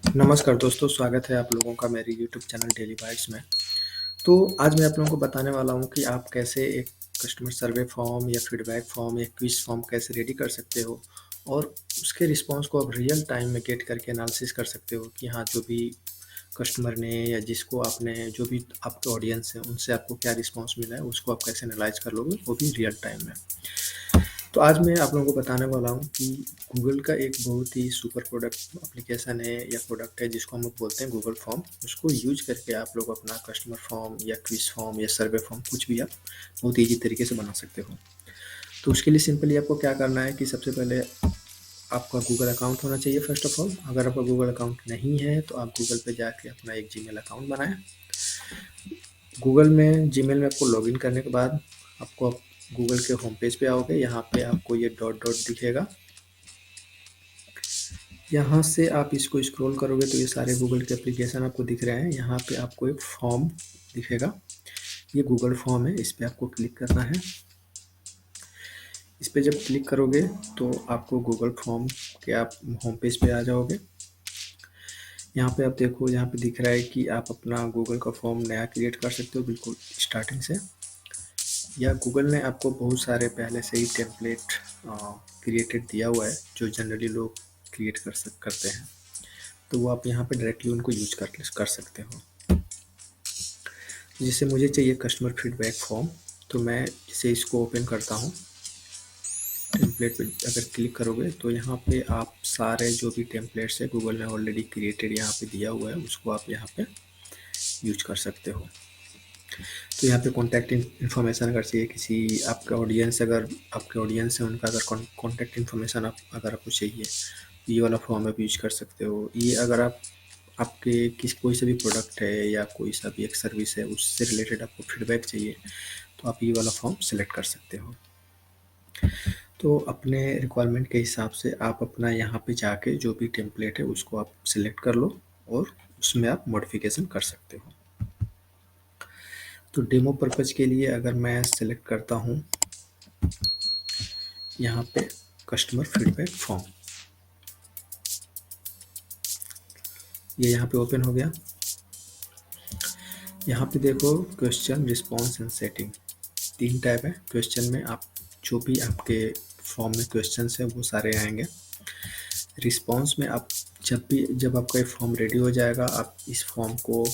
नमस्कार दोस्तों, स्वागत है आप लोगों का मेरे यूट्यूब चैनल डेली बाइट्स में। तो आज मैं आप लोगों को बताने वाला हूँ कि आप कैसे एक कस्टमर सर्वे फॉर्म या फीडबैक फॉर्म या क्विज़ फॉर्म कैसे रेडी कर सकते हो और उसके रिस्पॉन्स को आप रियल टाइम में गेट करके एनालिसिस कर सकते हो कि हाँ, जो भी कस्टमर ने या जिसको आपने जो भी आपके ऑडियंस है, उनसे आपको क्या रिस्पॉन्स मिला है, उसको आप कैसे एनालाइज़ कर लोगे, वो भी रियल टाइम में। तो आज मैं आप लोगों को बताने वाला हूँ कि गूगल का एक बहुत ही सुपर प्रोडक्ट एप्लीकेशन है या प्रोडक्ट है जिसको हम लोग बोलते हैं गूगल फॉर्म। उसको यूज करके आप लोग अपना कस्टमर फॉर्म या क्विज फॉर्म या सर्वे फॉर्म कुछ भी आप बहुत ईजी तरीके से बना सकते हो। तो उसके लिए सिंपली आपको क्या करना है कि सबसे पहले आपका गूगल अकाउंट होना चाहिए फर्स्ट ऑफ ऑल। अगर आपका गूगल अकाउंट नहीं है तो आप गूगल पे जाके अपना एक जीमेल अकाउंट बनाएं। गूगल में जीमेल में आपको लॉगिन करने के बाद आपको गूगल के होम पेज पे आओगे। यहाँ पे आपको ये डॉट डॉट दिखेगा। यहाँ से आप इसको स्क्रॉल करोगे तो ये सारे गूगल के एप्लीकेशन आपको दिख रहे हैं। यहाँ पे आपको एक फॉर्म दिखेगा, ये गूगल फॉर्म है, इस पर आपको क्लिक करना है। इस पर जब क्लिक करोगे तो आपको गूगल फॉर्म के आप होम पेज पे आ जाओगे। यहाँ पे आप देखो, यहाँ पे दिख रहा है कि आप अपना गूगल का फॉर्म नया क्रिएट कर सकते हो बिल्कुल स्टार्टिंग से, या गूगल ने आपको बहुत सारे पहले से ही टेम्पलेट क्रिएटेड दिया हुआ है जो जनरली लोग क्रिएट करते हैं, तो वो आप यहाँ पे डायरेक्टली उनको यूज कर सकते हो। जैसे मुझे चाहिए कस्टमर फीडबैक फॉर्म, तो मैं इसे इसको ओपन करता हूँ। टेम्पलेट पे अगर क्लिक करोगे तो यहाँ पे आप सारे जो भी टेम्पलेट्स है गूगल ने ऑलरेडी क्रिएटेड यहाँ पे दिया हुआ है, उसको आप यहाँ पे यूज कर सकते हो। तो यहाँ पे कॉन्टैक्ट इन्फॉर्मेशन अगर चाहिए किसी आपका ऑडियंस, अगर आपके ऑडियंस है उनका अगर कॉन्टैक्ट इन्फॉर्मेशन अगर आपको चाहिए, ये वाला फॉर्म आप यूज कर सकते हो। ये अगर आप आपके कोई सा भी प्रोडक्ट है या कोई सा भी एक सर्विस है उससे रिलेटेड आपको फीडबैक चाहिए, तो आप ये वाला फॉर्म सेलेक्ट कर सकते हो। तो अपने रिक्वायरमेंट के हिसाब से आप अपना यहाँ पे जाके जो भी टेम्पलेट है उसको आप सिलेक्ट कर लो और उसमें आप मॉडिफिकेशन कर सकते हो। तो डेमो पर्पज़ के लिए अगर मैं सेलेक्ट करता हूँ यहाँ पे कस्टमर फीडबैक फॉर्म, ये यहाँ पे ओपन हो गया। यहाँ पे देखो question, response and setting, 3 tab है। क्वेश्चन में आप जो भी आपके फॉर्म में क्वेश्चंस हैं वो सारे आएंगे। रिस्पॉन्स में आप जब आपका ये फॉर्म रेडी हो जाएगा, आप इस फॉर्म को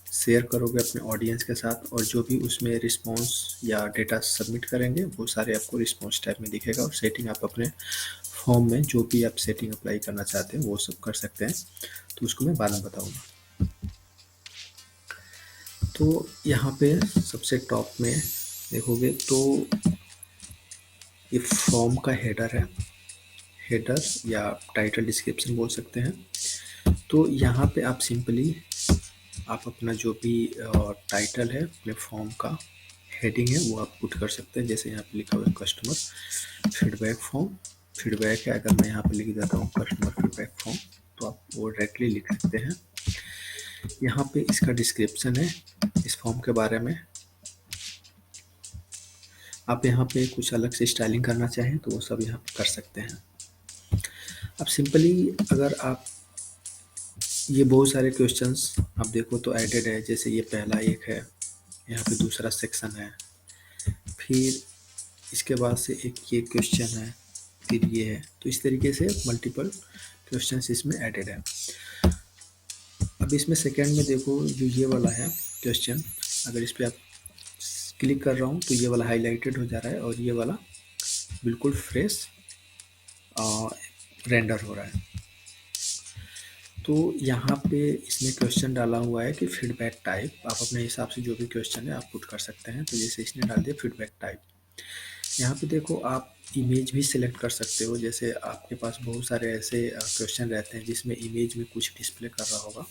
शेयर करोगे अपने ऑडियंस के साथ, और जो भी उसमें रिस्पॉन्स या डेटा सबमिट करेंगे वो सारे आपको रिस्पॉन्स टैब में दिखेगा। और सेटिंग आप अपने फॉर्म में जो भी आप सेटिंग अप्लाई करना चाहते हैं वो सब कर सकते हैं, तो उसको मैं बाद में बताऊँगा। तो यहाँ पे सबसे टॉप में देखोगे तो ये फॉर्म का हेडर है, हेडर या टाइटल डिस्क्रिप्शन बोल सकते हैं। तो यहाँ पे आप सिंपली आप अपना जो भी टाइटल है अपने फॉर्म का, हेडिंग है, वो आप पुट कर सकते हैं। जैसे यहाँ पे लिखा हुआ है कस्टमर फीडबैक फॉर्म, फीडबैक है, अगर मैं यहाँ पे लिख देता हूँ कस्टमर फीडबैक फॉर्म तो आप वो डायरेक्टली लिख सकते हैं। यहाँ पे इसका डिस्क्रिप्शन है इस फॉर्म के बारे में। आप यहाँ पे कुछ अलग से स्टाइलिंग करना चाहें तो वो सब यहाँ पे कर सकते हैं। अब सिंपली अगर आप ये बहुत सारे क्वेश्चंस आप देखो तो एडेड है। जैसे ये पहला एक है, यहाँ पे दूसरा सेक्शन है, फिर इसके बाद से एक ये क्वेश्चन है, फिर ये है। तो इस तरीके से मल्टीपल क्वेश्चंस इसमें एडेड है। अब इसमें सेकंड में देखो जो ये वाला है क्वेश्चन, अगर इस पर आप क्लिक कर रहा हूँ तो ये वाला हाईलाइटेड हो जा रहा है और ये वाला बिल्कुल फ्रेश रेंडर हो रहा है। तो यहाँ पे इसने क्वेश्चन डाला हुआ है कि फीडबैक टाइप, आप अपने हिसाब से जो भी क्वेश्चन है आप पुट कर सकते हैं। तो जैसे इसने डाल दिया फीडबैक टाइप। यहाँ पे देखो आप इमेज भी सिलेक्ट कर सकते हो। जैसे आपके पास बहुत सारे ऐसे क्वेश्चन रहते हैं जिसमें इमेज में कुछ डिस्प्ले कर रहा होगा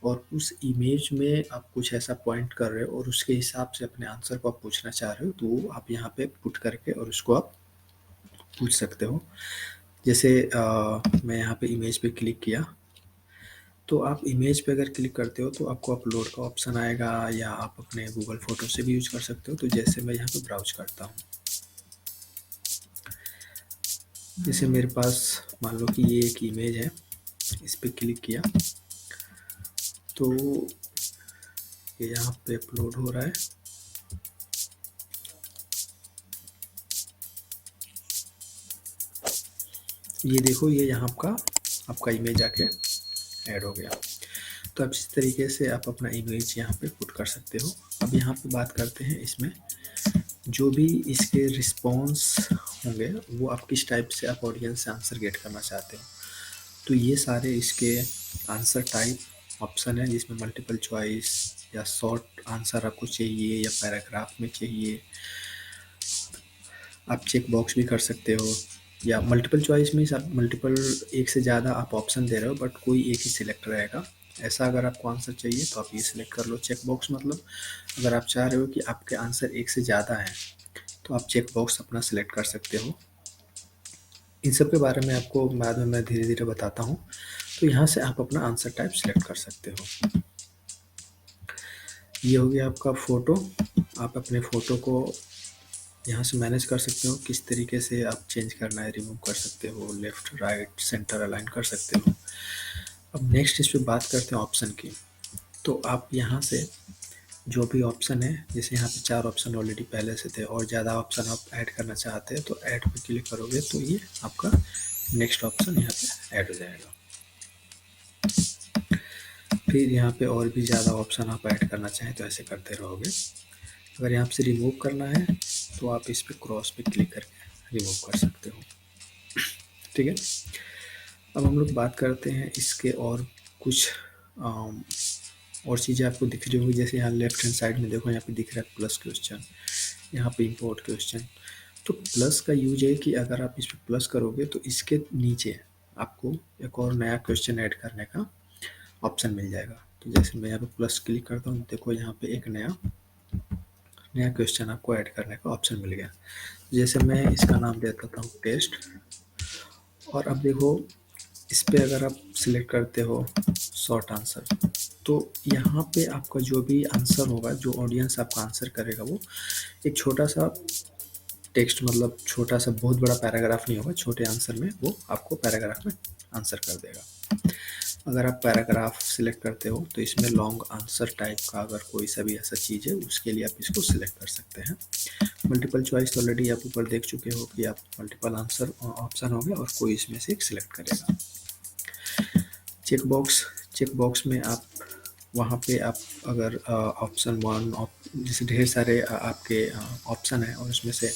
और उस इमेज में आप कुछ ऐसा पॉइंट कर रहे हो और उसके हिसाब से अपने आंसर को आप पूछना चाह रहे हो, तो आप यहाँ पे पुट करके और उसको आप पूछ सकते हो। जैसे मैं यहाँ पे इमेज पे क्लिक किया, तो आप इमेज पे अगर क्लिक करते हो तो आपको अपलोड का ऑप्शन आएगा, या आप अपने गूगल फोटो से भी यूज कर सकते हो। तो जैसे मैं यहाँ पे ब्राउज करता हूँ, जैसे मेरे पास मान लो कि ये एक इमेज है, इस पर क्लिक किया तो ये यहाँ पे अपलोड हो रहा है। ये देखो, ये यहाँ आपका इमेज आके ऐड हो गया। तो अब इस तरीके से आप अपना इमेज यहाँ पे पुट कर सकते हो। अब यहाँ पे बात करते हैं इसमें जो भी इसके रिस्पॉन्स होंगे वो आप किस टाइप से आप ऑडियंस से आंसर गेट करना चाहते हो। तो ये सारे इसके आंसर टाइप ऑप्शन है, जिसमें मल्टीपल चॉइस या शॉर्ट आंसर आपको चाहिए या पैराग्राफ में चाहिए। आप चेक बॉक्स भी कर सकते हो, या मल्टीपल चॉइस में आप मल्टीपल एक से ज़्यादा आप ऑप्शन दे रहे हो बट कोई एक ही सिलेक्ट रहेगा। ऐसा अगर आपको आंसर चाहिए तो आप ये सिलेक्ट कर लो। चेक बॉक्स मतलब अगर आप चाह रहे हो कि आपके आंसर एक से ज़्यादा हैं तो आप चेक बॉक्स अपना सिलेक्ट कर सकते हो। इन सब के बारे में आपको बाद में मैं धीरे धीरे बताता हूँ। तो यहाँ से आप अपना आंसर टाइप सिलेक्ट कर सकते हो। ये हो गया आपका फ़ोटो। आप अपने फ़ोटो को यहाँ से मैनेज कर सकते हो, किस तरीके से आप चेंज करना है रिमूव कर सकते हो, लेफ़्ट राइट सेंटर अलाइन कर सकते हो। अब नेक्स्ट इस पे बात करते हैं ऑप्शन की। तो आप यहाँ से जो भी ऑप्शन है, जैसे यहाँ पे 4 ऑप्शन ऑलरेडी पहले से थे और ज़्यादा ऑप्शन आप ऐड करना चाहते हैं तो ऐड पे क्लिक करोगे तो ये आपका नेक्स्ट ऑप्शन यहाँ पे ऐड हो जाएगा। फिर यहाँ पे और भी ज़्यादा ऑप्शन आप ऐड करना चाहें तो ऐसे करते रहोगे। अगर यहाँ से रिमूव करना है तो आप इस पे क्रॉस पे क्लिक करके रिमूव कर सकते हो। ठीक है। अब हम लोग बात करते हैं इसके और कुछ और चीज़ें आपको दिख रही होगी। जैसे यहाँ लेफ्ट हैंड साइड में देखो, यहाँ पे दिख रहा है प्लस क्वेश्चन, यहाँ पे इंपोर्ट क्वेश्चन। तो प्लस का यूज है कि अगर आप इस पर प्लस करोगे तो इसके नीचे आपको एक और नया क्वेश्चन ऐड करने का ऑप्शन मिल जाएगा। तो जैसे मैं यहाँ पे प्लस क्लिक करता हूँ, देखो यहाँ पे एक नया क्वेश्चन आपको ऐड करने का ऑप्शन मिल गया। जैसे मैं इसका नाम दे देता हूँ टेस्ट। और अब देखो इस पे अगर आप सिलेक्ट करते हो शॉर्ट आंसर, तो यहाँ पे आपका जो भी आंसर होगा, जो ऑडियंस आपका आंसर करेगा, वो एक छोटा सा टेक्स्ट, मतलब छोटा सा, बहुत बड़ा पैराग्राफ नहीं होगा, छोटे आंसर में वो आपको पैराग्राफ में आंसर कर देगा। अगर आप पैराग्राफ सिलेक्ट करते हो तो इसमें लॉन्ग आंसर टाइप का अगर कोई सा भी ऐसा चीज़ है उसके लिए आप इसको सिलेक्ट कर सकते हैं। मल्टीपल चॉइस ऑलरेडी आप ऊपर देख चुके हो कि आप मल्टीपल आंसर ऑप्शन हो गया और कोई इसमें से एक सिलेक्ट करेगा। चेक बॉक्स में आप वहाँ पे आप अगर ऑप्शन 1 जैसे ढेर सारे आपके ऑप्शन है और उसमें से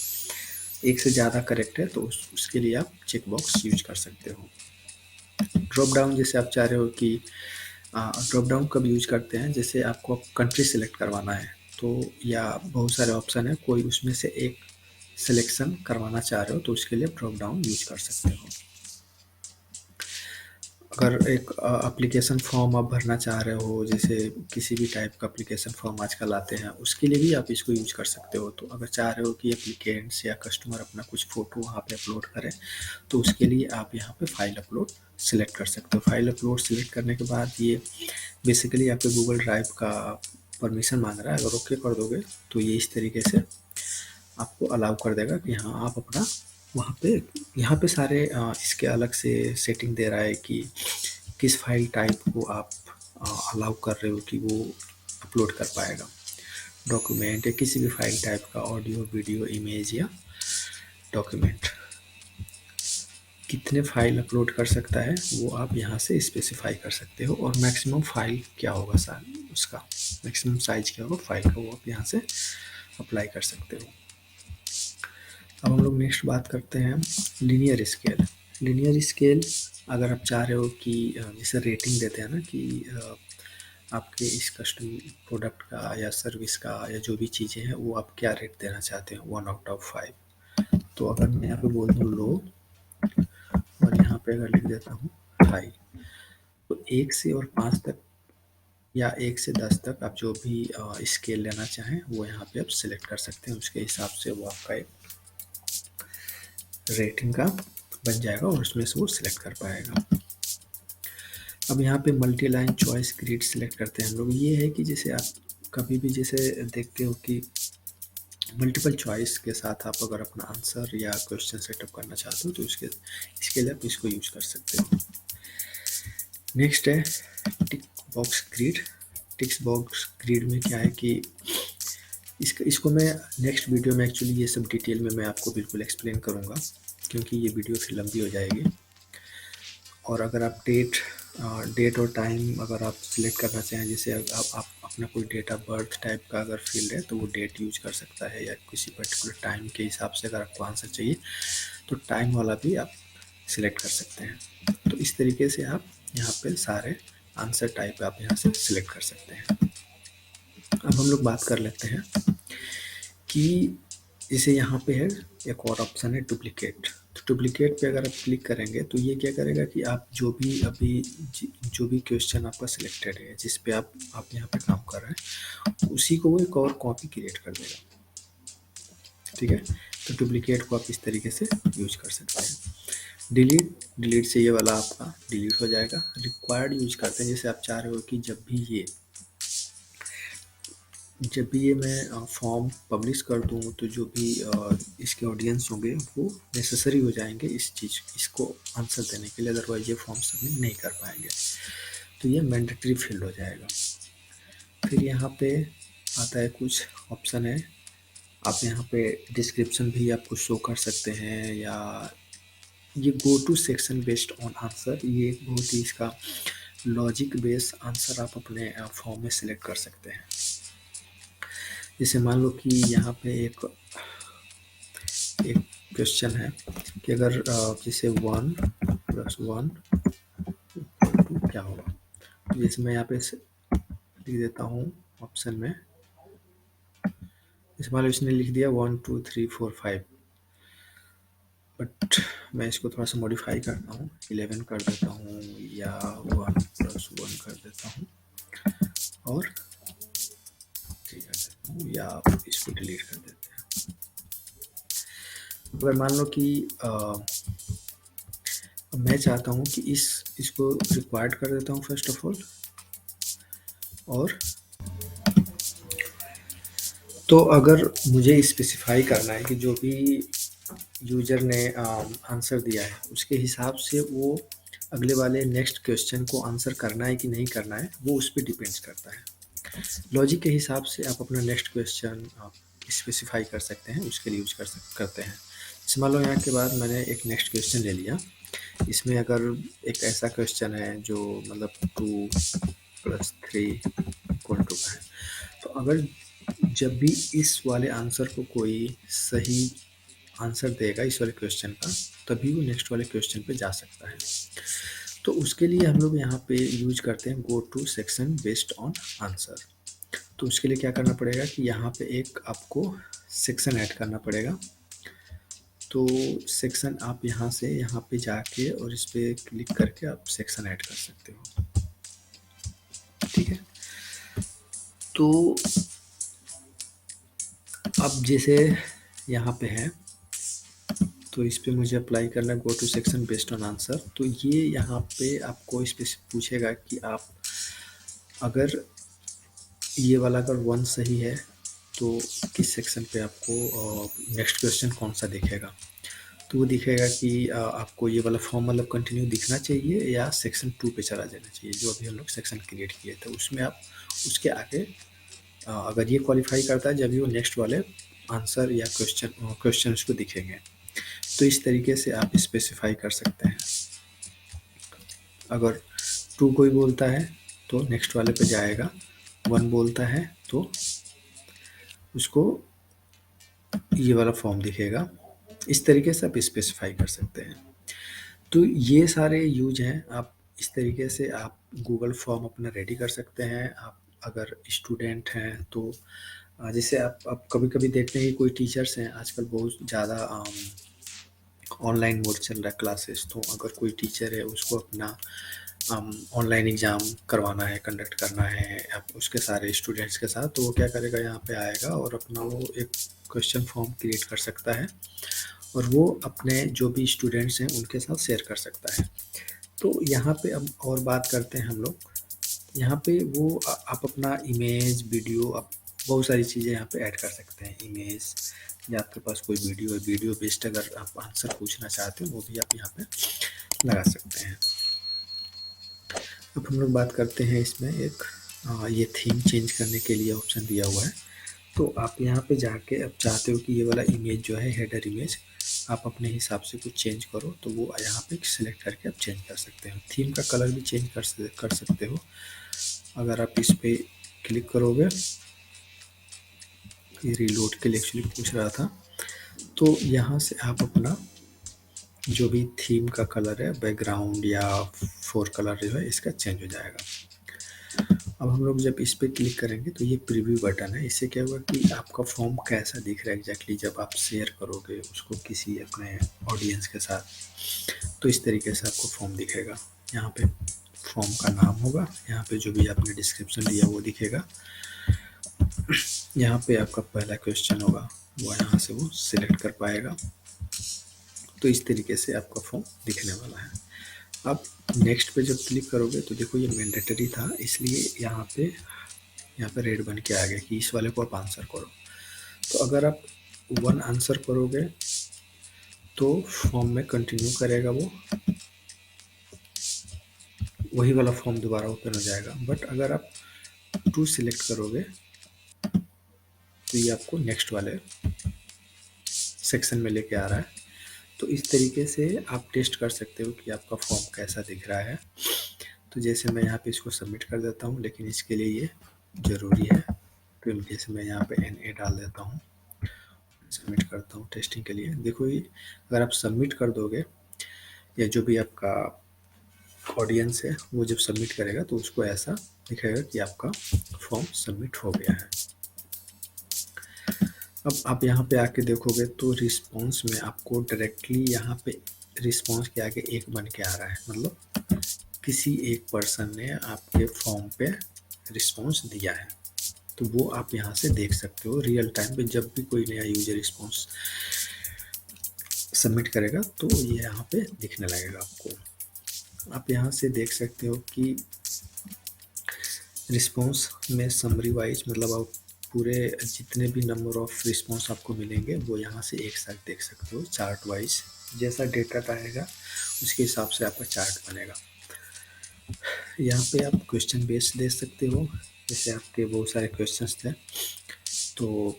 एक से ज़्यादा करेक्ट है तो उसके लिए आप चेक बॉक्स यूज कर सकते हो। ड्रॉप डाउन, जैसे आप चाह रहे हो कि ड्रॉप डाउन कब यूज करते हैं, जैसे आपको कंट्री सिलेक्ट करवाना है तो, या बहुत सारे ऑप्शन है, कोई उसमें से एक सिलेक्शन करवाना चाह रहे हो तो उसके लिए ड्रॉप डाउन यूज कर सकते हो। अगर एक एप्लीकेशन फॉर्म आप भरना चाह रहे हो, जैसे किसी भी टाइप का एप्लीकेशन फॉर्म आजकल आते हैं, उसके लिए भी आप इसको यूज कर सकते हो। तो अगर चाह रहे हो कि एप्लीकेंट्स या कस्टमर अपना कुछ फ़ोटो वहाँ पे अपलोड करें तो उसके लिए आप यहाँ पे फाइल अपलोड सिलेक्ट कर सकते हो। फाइल अपलोड सिलेक्ट करने के बाद ये बेसिकली आपके गूगल ड्राइव का परमिशन मांग रहा है। अगर ओके कर दोगे तो ये इस तरीके से आपको अलाउ कर देगा कि हाँ आप अपना वहाँ पे, यहाँ पे सारे इसके अलग से सेटिंग दे रहा है कि किस फाइल टाइप को आप अलाउ कर रहे हो कि वो अपलोड कर पाएगा। डॉक्यूमेंट या किसी भी फाइल टाइप का, ऑडियो वीडियो इमेज या डॉक्यूमेंट, कितने फाइल अपलोड कर सकता है वो आप यहाँ से स्पेसिफाई कर सकते हो। और मैक्सिमम फाइल क्या होगा, उसका मैक्सिमम साइज क्या होगा फाइल का, वो आप यहाँ से अप्लाई कर सकते हो। अब हम लोग नेक्स्ट बात करते हैं लीनियर स्केल। लीनियर स्केल अगर आप चाह रहे हो कि जैसे रेटिंग देते हैं ना कि आपके इस कस्टम प्रोडक्ट का या सर्विस का या जो भी चीज़ें हैं वो आप क्या रेट देना चाहते हैं 1 आउट ऑफ 5। तो अगर मैं यहाँ पे बोल दूँ लो और यहाँ पे अगर लिख देता हूँ हाई, तो 1 से और 5 तक या 1 से 10 तक आप जो भी स्केल लेना चाहें वो यहाँ पे आप सिलेक्ट कर सकते हैं। उसके हिसाब से वो आपका एक रेटिंग का बन जाएगा और उसमें से वो सिलेक्ट कर पाएगा। अब यहाँ पे multi line choice grid select करते हैं हम लोग। ये है कि जैसे आप कभी भी जैसे देखते हो कि मल्टीपल चॉइस के साथ आप अगर अपना आंसर या क्वेश्चन सेटअप करना चाहते हो तो इसके लिए आप इसको यूज कर सकते हो। नेक्स्ट है tick box grid. Text box grid में क्या है कि इसको मैं नेक्स्ट वीडियो में एक्चुअली ये सब डिटेल में मैं आपको बिल्कुल एक्सप्लेन करूँगा, क्योंकि ये वीडियो फिर लंबी हो जाएगी। और अगर आप डेट और टाइम अगर आप सिलेक्ट करना चाहें, जैसे आप अपना कोई डेट ऑफ बर्थ टाइप का अगर फील्ड है तो वो डेट यूज कर सकता है, या किसी पर्टिकुलर टाइम के हिसाब से अगर आपको आंसर चाहिए तो टाइम वाला भी आप सिलेक्ट कर सकते हैं। तो इस तरीके से आप यहाँ पे सारे आंसर टाइप आप यहाँ से सिलेक्ट कर सकते हैं। अब हम लोग बात कर लेते हैं कि जैसे यहाँ पे है एक और ऑप्शन है डुप्लीकेट। तो डुप्लीकेट पे अगर आप क्लिक करेंगे तो ये क्या करेगा कि आप जो भी क्वेश्चन आपका सिलेक्टेड है, जिस पे आप यहाँ पे काम कर रहे हैं, उसी को वो एक और कॉपी क्रिएट कर देगा। ठीक है, तो डुप्लीकेट को आप इस तरीके से यूज कर सकते हैं। डिलीट से ये वाला आपका डिलीट हो जाएगा। रिक्वायर्ड यूज करते हैं, जैसे आप चाह रहे हो कि जब भी ये मैं फॉर्म पब्लिश कर दूँ तो जो भी इसके ऑडियंस होंगे वो नेसेसरी हो जाएंगे इसको आंसर देने के लिए, अदरवाइज ये फॉर्म सबमिट नहीं कर पाएंगे, तो ये मैंडेटरी फील्ड हो जाएगा। फिर यहाँ पे आता है कुछ ऑप्शन है, आप यहाँ पे डिस्क्रिप्शन भी आपको शो कर सकते हैं, या ये go to section based on answer, ये एक बहुत ही इसका लॉजिक बेस्ड आंसर आप अपने फॉर्म में सिलेक्ट कर सकते हैं। जैसे मान लो कि यहाँ पे एक क्वेश्चन है कि अगर जैसे 1 + 1 = क्या होगा, तो जैसे मैं यहाँ पे लिख देता हूँ ऑप्शन में, जैसे मान लो इसने लिख दिया 1 2 3 4 5, बट मैं इसको थोड़ा सा मॉडिफाई करता हूँ, 11 कर देता हूँ, या 1 + 1 कर देता हूँ, और कर देता हूँ, या इसको डिलीट कर देते हैं। अगर मान लो कि मैं चाहता हूँ कि इसको रिक्वायर्ड कर देता हूँ फर्स्ट ऑफ ऑल, और तो अगर मुझे स्पेसिफाई करना है कि जो भी यूजर ने आंसर दिया है उसके हिसाब से वो अगले वाले नेक्स्ट क्वेश्चन को आंसर करना है कि नहीं करना है, वो उस पर डिपेंड्स करता है। लॉजिक के हिसाब से आप अपना नेक्स्ट क्वेश्चन आप स्पेसिफाई कर सकते हैं, उसके लिए यूज करते हैं। जैसे मान लो यहाँ के बाद मैंने एक नेक्स्ट क्वेश्चन ले लिया, इसमें अगर एक ऐसा क्वेश्चन है जो मतलब 2 + 3 = का है, तो अगर जब भी इस वाले आंसर को कोई सही आंसर देगा इस वाले क्वेश्चन का, तभी वो नेक्स्ट वाले क्वेश्चन पे जा सकता है। तो उसके लिए हम लोग यहाँ पे यूज करते हैं go to section based on answer. तो उसके लिए क्या करना पड़ेगा कि यहाँ पे एक आपको सेक्शन ऐड करना पड़ेगा। तो सेक्शन आप यहाँ से यहाँ पे जाके और इस पे क्लिक करके आप सेक्शन ऐड कर सकते हो। ठीक है, तो अब जैसे यहाँ पे है, तो इस पे मुझे अप्लाई करना है go to section based on answer. तो ये यहाँ पे आपको इस पे पूछेगा कि आप अगर ये वाला अगर 1 सही है तो किस सेक्शन पे आपको नेक्स्ट क्वेश्चन कौन सा दिखेगा। तो वो दिखेगा कि आपको ये वाला फॉर्म मतलब कंटिन्यू दिखना चाहिए या सेक्शन 2 पे चला जाना चाहिए, जो अभी हम लोग सेक्शन क्रिएट किए थे उसमें आप उसके आगे अगर ये क्वालिफाई करता है जब भी वो नेक्स्ट वाले आंसर या क्वेश्चन उसको दिखेंगे। तो इस तरीके से आप स्पेसिफाई कर सकते हैं। अगर 2 कोई बोलता है तो नेक्स्ट वाले पे जाएगा, 1 बोलता है तो उसको ये वाला फॉर्म दिखेगा। इस तरीके से आप स्पेसिफाई कर सकते हैं। तो ये सारे यूज हैं, आप इस तरीके से आप गूगल फॉर्म अपना रेडी कर सकते हैं। आप अगर स्टूडेंट हैं तो जैसे आप कभी-कभी देखते हैं कि कोई टीचर्स हैं आजकल बहुत ज़्यादा ऑनलाइन मोड चल रहा है क्लासेस, तो अगर कोई टीचर है उसको अपना ऑनलाइन एग्ज़ाम करवाना है, कंडक्ट करना है आप उसके सारे स्टूडेंट्स के साथ, तो वो क्या करेगा यहाँ पे आएगा और अपना वो एक क्वेश्चन फॉर्म क्रिएट कर सकता है और वो अपने जो भी स्टूडेंट्स हैं उनके साथ शेयर कर सकता है। तो यहाँ पे अब और बात करते हैं हम लोग, यहाँ पे वो आप अपना इमेज, वीडियो, आप बहुत सारी चीज़ें यहाँ पे ऐड कर सकते हैं। इमेज या आपके पास कोई वीडियो है, वीडियो बेस्ड अगर आप आंसर पूछना चाहते हो वो भी आप यहाँ पे लगा सकते हैं। अब हम लोग बात करते हैं इसमें एक ये थीम चेंज करने के लिए ऑप्शन दिया हुआ है। तो आप यहाँ पे जाके अब चाहते हो कि ये वाला इमेज जो है हेडर इमेज आप अपने हिसाब से कुछ चेंज करो, तो वो यहाँ पे सिलेक्ट करके आप चेंज कर सकते हो। थीम का कलर भी चेंज कर सकते हो। अगर आप इस पे क्लिक करोगे, ये रीलोड के लिए एक्चुअली पूछ रहा था, तो यहाँ से आप अपना जो भी थीम का कलर है, बैकग्राउंड या फोर कलर जो है इसका चेंज हो जाएगा। अब हम लोग जब इस पे क्लिक करेंगे तो ये प्रीव्यू बटन है। इससे क्या होगा कि आपका फॉर्म कैसा दिख रहा है एग्जैक्टली जब आप शेयर करोगे उसको किसी अपने ऑडियंस के साथ, तो इस तरीके से आपको फॉर्म दिखेगा। यहाँ पे फॉर्म का नाम होगा, यहाँ पे जो भी आपने डिस्क्रिप्शन दिया वो दिखेगा, यहाँ पे आपका पहला क्वेश्चन होगा वो यहाँ से वो सिलेक्ट कर पाएगा। तो इस तरीके से आपका फॉर्म दिखने वाला है। अब नेक्स्ट पे जब क्लिक करोगे तो देखो ये मैंडेटरी था, इसलिए यहाँ पे रेड बन के आ गया कि इस वाले को आप आंसर करो। तो अगर आप 1 आंसर करोगे तो फॉर्म में कंटिन्यू करेगा, वो वही वाला फॉर्म दोबारा ओपन हो जाएगा। बट अगर आप 2 सिलेक्ट करोगे तो ये आपको नेक्स्ट वाले सेक्शन में लेके आ रहा है। तो इस तरीके से आप टेस्ट कर सकते हो कि आपका फॉर्म कैसा दिख रहा है। तो जैसे मैं यहाँ पे इसको सबमिट कर देता हूँ, लेकिन इसके लिए ये ज़रूरी है, तो इन केस मैं यहाँ पे NA डाल देता हूँ, सबमिट करता हूँ टेस्टिंग के लिए। देखो ये अगर आप सबमिट कर दोगे या जो भी आपका ऑडियंस है वो जब सबमिट करेगा तो उसको ऐसा दिखेगा कि आपका फॉर्म सबमिट हो गया है। अब आप यहाँ पे आके देखोगे तो रिस्पॉन्स में आपको डायरेक्टली यहाँ पे रिस्पॉन्स के आगे 1 बन के आ रहा है, मतलब किसी एक पर्सन ने आपके फॉर्म पे रिस्पॉन्स दिया है। तो वो आप यहाँ से देख सकते हो रियल टाइम पे, जब भी कोई नया यूजर रिस्पॉन्स सबमिट करेगा तो ये यहाँ पे दिखने लगेगा आपको। आप यहाँ से देख सकते हो कि रिस्पॉन्स में समरी वाइज, मतलब आप पूरे जितने भी नंबर ऑफ रिस्पॉन्स आपको मिलेंगे वो यहाँ से एक साथ देख सकते हो चार्ट वाइज। जैसा डेटा आएगा उसके हिसाब से आपका चार्ट बनेगा। यहाँ पे आप क्वेश्चन बेस्ड दे सकते हो, जैसे आपके बहुत सारे क्वेश्चंस थे तो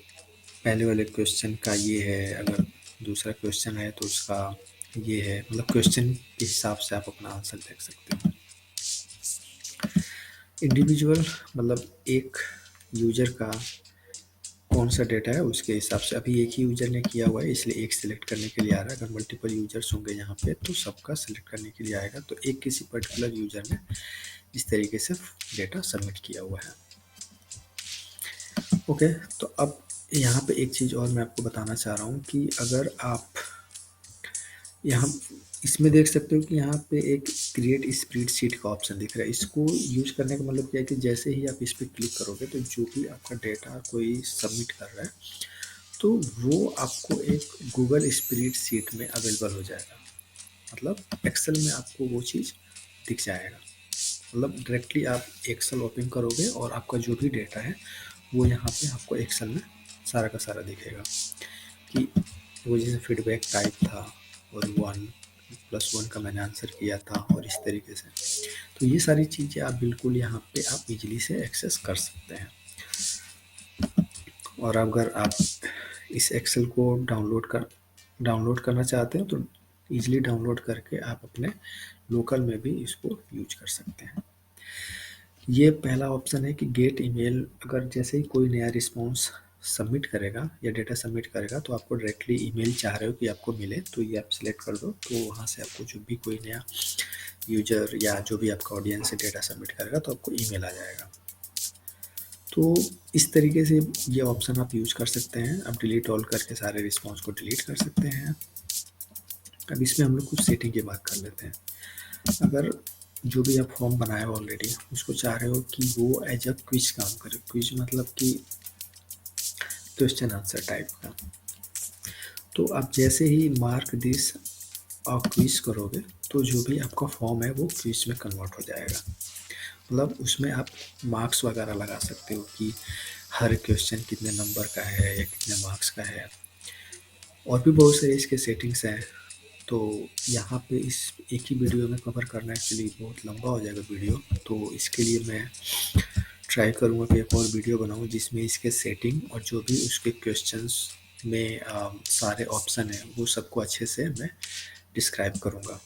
पहले वाले क्वेश्चन का ये है, अगर दूसरा क्वेश्चन है तो उसका ये है, मतलब क्वेश्चन के हिसाब से आप अपना आंसर देख सकते हो। इंडिविजुअल मतलब एक यूजर का कौन सा डेटा है उसके हिसाब से, अभी एक ही यूजर ने किया हुआ है इसलिए एक सिलेक्ट करने के लिए आ रहा है। अगर मल्टीपल यूजर्स होंगे यहाँ पे तो सबका सिलेक्ट करने के लिए आएगा। तो एक किसी पर्टिकुलर यूजर ने इस तरीके से डेटा सबमिट किया हुआ है। ओके, तो अब यहाँ पे एक चीज़ और मैं आपको बताना चाह रहा हूँ कि अगर आप यहाँ इसमें देख सकते हो कि यहाँ पे एक क्रिएट स्प्रेडशीट का ऑप्शन दिख रहा है। इसको यूज करने का मतलब क्या है कि जैसे ही आप इस पर क्लिक करोगे तो जो भी आपका डेटा कोई सबमिट कर रहा है तो वो आपको एक गूगल स्प्रेडशीट में अवेलेबल हो जाएगा, मतलब एक्सेल में आपको वो चीज़ दिख जाएगा। मतलब डायरेक्टली आप एक्सेल ओपन करोगे और आपका जो भी डेटा है वो यहाँ पे आपको एक्सेल में सारा का सारा दिखेगा कि वो जैसे फीडबैक टाइप था और 1+1 का मैंने आंसर किया था और इस तरीके से। तो ये सारी चीज़ें आप बिल्कुल यहाँ पे आप इजीली से एक्सेस कर सकते हैं। और अगर आप इस एक्सेल को डाउनलोड करना चाहते हैं तो इजीली डाउनलोड करके आप अपने लोकल में भी इसको यूज कर सकते हैं। ये पहला ऑप्शन है कि गेट ईमेल, अगर जैसे ही कोई नया रिस्पॉन्स सबमिट करेगा या डेटा सबमिट करेगा तो आपको डायरेक्टली ईमेल चाह रहे हो कि आपको मिले तो ये आप सिलेक्ट कर दो, तो वहाँ से आपको जो भी कोई नया यूजर या जो भी आपका ऑडियंस से डेटा सबमिट करेगा तो आपको ईमेल आ जाएगा। तो इस तरीके से ये ऑप्शन आप यूज कर सकते हैं। आप डिलीट ऑल करके सारे रिस्पॉन्स को डिलीट कर सकते हैं। अब इसमें हम लोग कुछ सेटिंग की बात कर लेते हैं। अगर जो भी आप फॉर्म बनाए हो ऑलरेडी उसको चाह रहे हो कि वो एज अ क्विज काम करे, क्विज मतलब कि क्वेश्चन आंसर टाइप का, तो आप जैसे ही मार्क दिस और क्विज करोगे तो जो भी आपका फॉर्म है वो क्विज में कन्वर्ट हो जाएगा। मतलब उसमें आप मार्क्स वगैरह लगा सकते हो कि हर क्वेश्चन कितने नंबर का है या कितने मार्क्स का है, और भी बहुत सारे इसके सेटिंग्स हैं। तो यहाँ पे इस एक ही वीडियो में कवर करना एक्चुअली बहुत लंबा हो जाएगा वीडियो, तो इसके लिए मैं ट्राई करूँगा कि एक और वीडियो बनाऊँ जिसमें इसके सेटिंग और जो भी उसके क्वेश्चंस में सारे ऑप्शन हैं वो सबको अच्छे से मैं डिस्क्राइब करूँगा।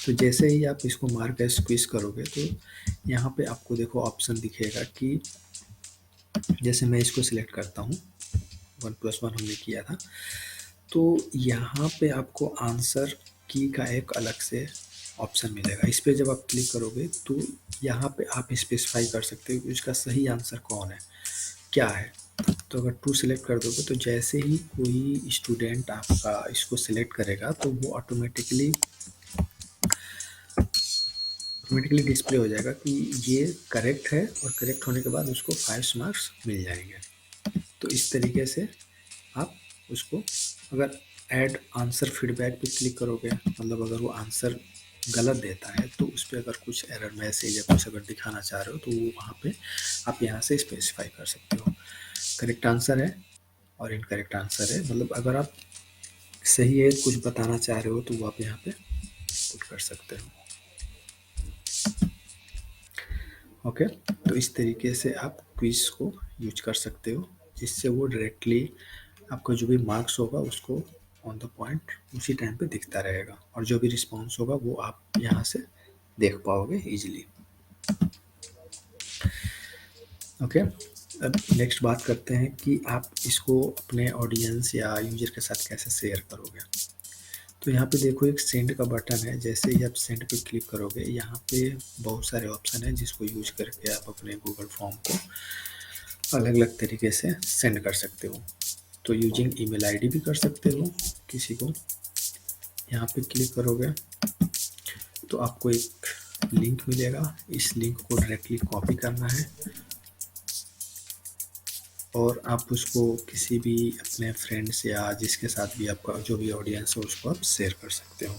तो जैसे ही आप इसको मार के स्क्वीज करोगे तो यहाँ पे आपको देखो ऑप्शन दिखेगा कि जैसे मैं इसको सिलेक्ट करता हूँ 1+1 हमने किया था, तो यहाँ पे आपको आंसर की का एक अलग से ऑप्शन मिलेगा। इस पे जब आप क्लिक करोगे तो यहाँ पे आप स्पेसिफाई कर सकते हो कि उसका सही आंसर कौन है, क्या है। तो अगर टू सिलेक्ट कर दोगे तो जैसे ही कोई स्टूडेंट आपका इसको सिलेक्ट करेगा तो वो ऑटोमेटिकली डिस्प्ले हो जाएगा कि ये करेक्ट है और करेक्ट होने के बाद उसको 5 मार्क्स मिल जाएंगे। तो इस तरीके से आप उसको अगर ऐड आंसर फीडबैक पे क्लिक करोगे, मतलब अगर वो आंसर गलत देता है तो उस पर अगर कुछ एरर मैसेज या कुछ अगर दिखाना चाह रहे हो तो वो वहाँ पे आप यहाँ से स्पेसिफाई कर सकते हो करेक्ट आंसर है और इनकरेक्ट आंसर है। मतलब अगर आप सही है कुछ बताना चाह रहे हो तो वो आप यहाँ पे पुट कर सकते हो। ओके, तो इस तरीके से आप क्विज को यूज कर सकते हो जिससे वो डायरेक्टली आपका जो भी मार्क्स होगा उसको ऑन द पॉइंट उसी टाइम पे दिखता रहेगा और जो भी रिस्पॉन्स होगा वो आप यहाँ से देख पाओगे इजीली। ओके, अब नेक्स्ट बात करते हैं कि आप इसको अपने ऑडियंस या यूजर के साथ कैसे शेयर करोगे। तो यहाँ पे देखो एक सेंड का बटन है, जैसे ही आप सेंड पे क्लिक करोगे यहाँ पे बहुत सारे ऑप्शन हैं जिसको यूज करके आप अपने गूगल फॉर्म को अलग अलग तरीके से सेंड कर सकते हो। तो यूजिंग ईमेल आईडी भी कर सकते हो किसी को। यहाँ पे क्लिक करोगे तो आपको एक लिंक मिलेगा, इस लिंक को डायरेक्टली कॉपी करना है और आप उसको किसी भी अपने फ्रेंड्स या जिसके साथ भी आपका जो भी ऑडियंस हो उसको आप शेयर कर सकते हो।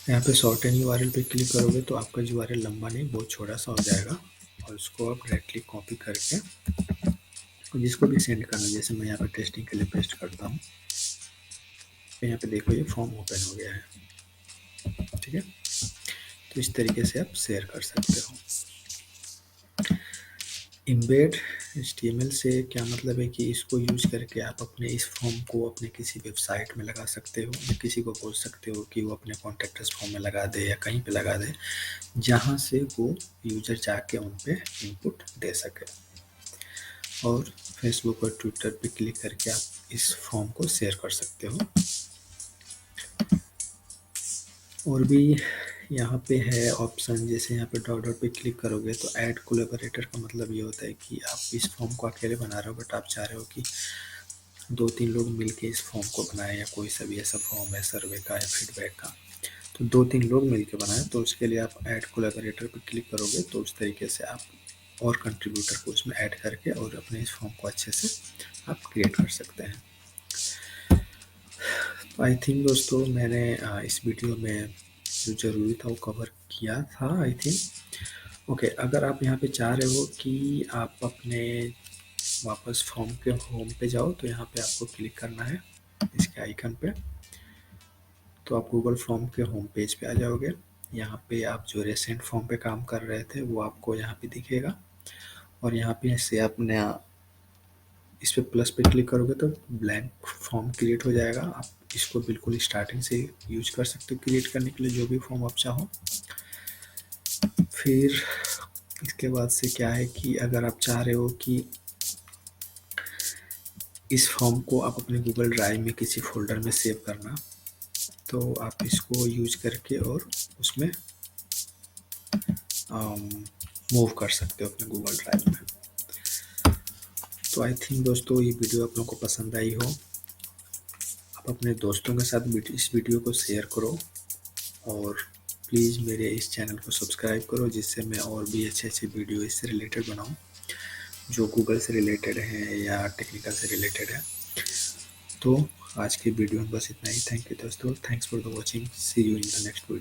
यहाँ पे शॉर्ट एंड यूआरएल पे क्लिक करोगे तो आपका यूआरएल लंबा नहीं बहुत छोटा सा हो जाएगा और उसको आप डायरेक्टली कॉपी करके जिसको भी सेंड करना, जैसे मैं यहाँ पे टेस्टिंग के लिए पेस्ट करता हूँ। तो यहाँ पे देखो ये फॉर्म ओपन हो गया है, ठीक है। तो इस तरीके से आप शेयर कर सकते हो। इम्बेड HTML से क्या मतलब है कि इसको यूज करके आप अपने इस फॉर्म को अपने किसी वेबसाइट में लगा सकते हो या किसी को बोल सकते हो कि वो अपने कॉन्टैक्ट फॉर्म में लगा दे या कहीं पे लगा दे जहाँ से वो यूजर जाके उन पे इनपुट दे सके। और फेसबुक और ट्विटर पे क्लिक करके आप इस फॉर्म को शेयर कर सकते हो। और भी यहाँ पे है ऑप्शन, जैसे यहाँ पे डॉट डॉट पे क्लिक करोगे तो ऐड कोलैबोरेटर का मतलब ये होता है कि आप इस फॉर्म को अकेले बना रहे हो बट आप चाह रहे हो कि 2-3 लोग मिलके इस फॉर्म को बनाएं या कोई सा भी ऐसा फॉर्म है सर्वे का या फीडबैक का, तो 2-3 लोग मिलके बनाएं। तो उसके लिए आप ऐड कोलैबोरेटर पे क्लिक करोगे तो उस तरीके से आप और कंट्रीब्यूटर को उसमें ऐड करके और अपने इस फॉर्म को अच्छे से आप क्रिएट कर सकते हैं। तो आई थिंक दोस्तों मैंने इस वीडियो में जो ज़रूरी था वो कवर किया था आई थिंक। ओके, अगर आप यहाँ पे चाह रहे हो कि आप अपने वापस फॉर्म के होम पे जाओ तो यहाँ पे आपको क्लिक करना है इसके आइकन पे, तो आप गूगल फॉर्म के होम पेज पे आ जाओगे। यहाँ पे आप जो रिसेंट फॉर्म पे काम कर रहे थे वो आपको यहाँ पे दिखेगा और यहाँ पे से आप नया इस पे प्लस पे क्लिक करोगे तो ब्लैंक फॉर्म क्रिएट हो जाएगा। आप इसको बिल्कुल स्टार्टिंग से यूज कर सकते हो क्रिएट करने के लिए जो भी फॉर्म आप चाहो। फिर इसके बाद से क्या है कि अगर आप चाह रहे हो कि इस फॉर्म को आप अपने गूगल ड्राइव में किसी फोल्डर में सेव करना, तो आप इसको यूज करके और उसमें मूव कर सकते हो अपने गूगल ड्राइव में। तो आई थिंक दोस्तों ये वीडियो आप लोगों को पसंद आई हो। आप अपने दोस्तों के साथ इस वीडियो को शेयर करो और प्लीज़ मेरे इस चैनल को सब्सक्राइब करो जिससे मैं और भी अच्छे अच्छे वीडियो इससे रिलेटेड बनाऊं जो गूगल से रिलेटेड है या टेक्निकल से रिलेटेड है। तो आज की वीडियो में बस इतना ही। थैंक यू दोस्तों, thanks for the watching, see you in the next video.